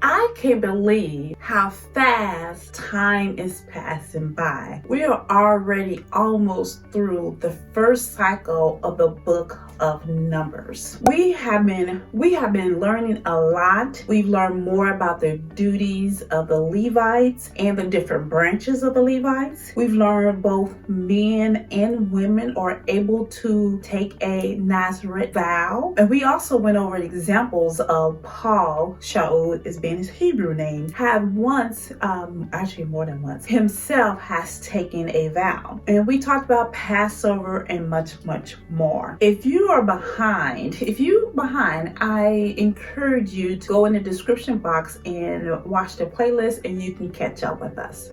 I can't believe how fast time is passing by. We are already almost through the first cycle of the book of Numbers. We have been learning a lot. We've learned more about the duties of the Levites and the different branches of the Levites. We've learned both men and women are able to take a Nazarite vow. And we also went over examples of Paul, Shaul is being his Hebrew name, have once, actually more than once, himself has taken a vow. And we talked about Passover and much, much more. If you are behind, I encourage you to go in the description box and watch the playlist and you can catch up with us.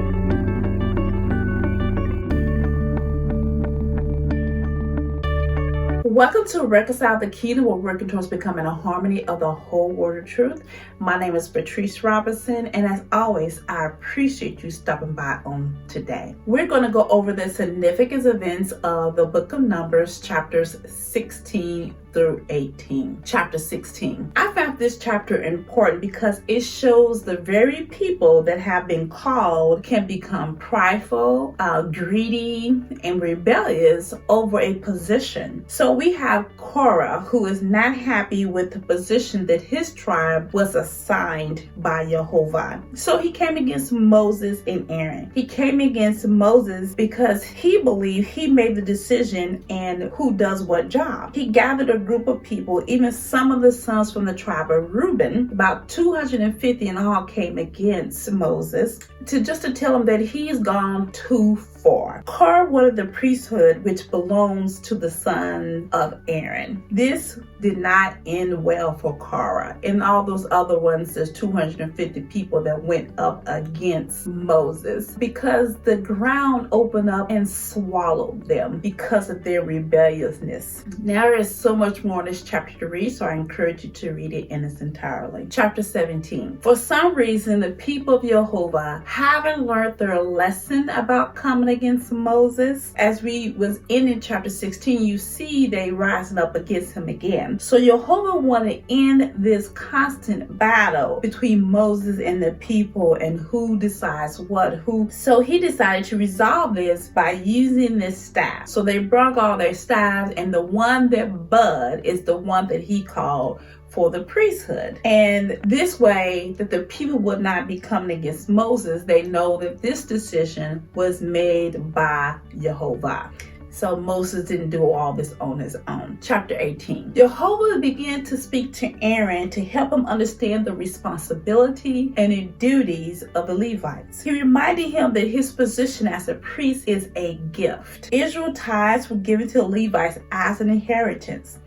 Welcome to Reconcile the Kingdom. We're working towards becoming a harmony of the whole word of truth. My name is Patrice Robinson, and as always, I appreciate you stopping by on today. We're going to go over the significant events of the book of Numbers, chapters 16 through 18. Chapter 16. I found this chapter important because it shows the very people that have been called can become prideful, greedy, and rebellious over a position. So we have Korah, who is not happy with the position that his tribe was assigned by Yehovah. So he came against Moses and Aaron. He came against Moses because he believed he made the decision and who does what job. He gathered a group of people, even some of the sons from the tribe of Reuben, about 250 in all, came against Moses to tell him that he's gone too far. Korah wanted the priesthood, which belongs to the son of Aaron. This did not end well for Korah. And all those other ones, there's 250 people that went up against Moses because the ground opened up and swallowed them because of their rebelliousness. Now there is so much more in this chapter to read, so I encourage you to read it in its entirety. Chapter 17. For some reason, the people of Yehovah haven't learned their lesson about coming against Moses. As we was in chapter 16, you see they rising up against him again. So Yehovah wanted to end this constant battle between Moses and the people and who decides who. So he decided to resolve this by using this staff. So they brought all their staffs, and the one that bud is the one that he called for the priesthood. And this way that the people would not be coming against Moses, they know that this decision was made by Yehovah. So Moses didn't do all this on his own. Chapter 18. Yehovah began to speak to Aaron to help him understand the responsibility and the duties of the Levites. He reminded him that his position as a priest is a gift. Israel tithes were given to the Levites as an inheritance.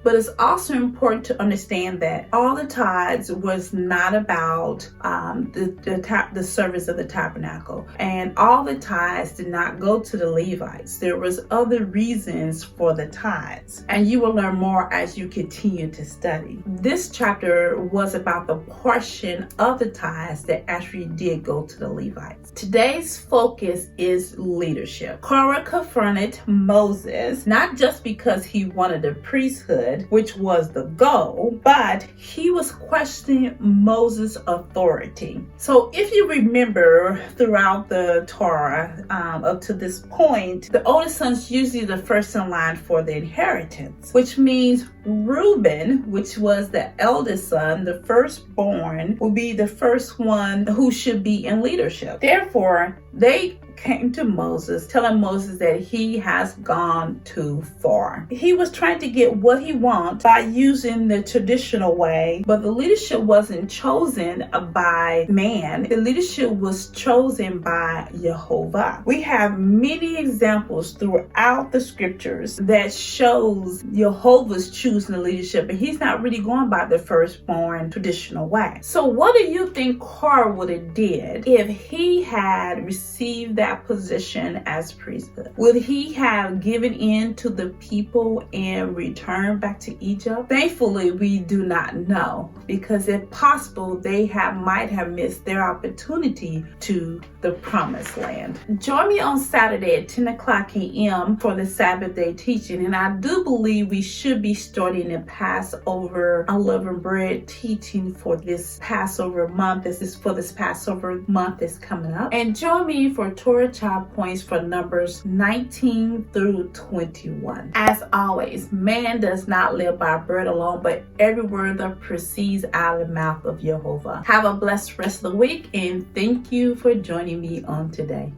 But it's also important to understand that all the tithes was not about the service of the tabernacle. And all the tithes did not go to the Levites. There was other reasons for the tithes. And you will learn more as you continue to study. This chapter was about the portion of the tithes that actually did go to the Levites. Today's focus is leadership. Korah confronted Moses, not just because he wanted the priesthood, which was the goal, but he was questioning Moses' authority. So if you remember throughout the Torah up to this point, the oldest son's usually the first in line for the inheritance, which means Reuben, which was the eldest son, the firstborn, will be the first one who should be in leadership. Therefore, they came to Moses, telling Moses that he has gone too far. He was trying to get what he wants by using the traditional way, but the leadership wasn't chosen by man. The leadership was chosen by Yehovah. We have many examples throughout the scriptures that shows Yehovah's choosing the leadership, and he's not really going by the firstborn traditional way. So what do you think Korah would have did if he had received that that position as priesthood? Would he have given in to the people and returned back to Egypt? Thankfully, we do not know, because if possible, they might have missed their opportunity to the promised land. Join me on Saturday at 10 o'clock a.m. for the Sabbath day teaching, and I do believe we should be starting the Passover unleavened bread teaching for this Passover month. This is for this Passover month that's coming up. And join me for Torah Chat Points for numbers 19 through 21. As always, man does not live by bread alone, but every word that proceeds out of the mouth of Yehovah. Have a blessed rest of the week, and thank you for joining me on today.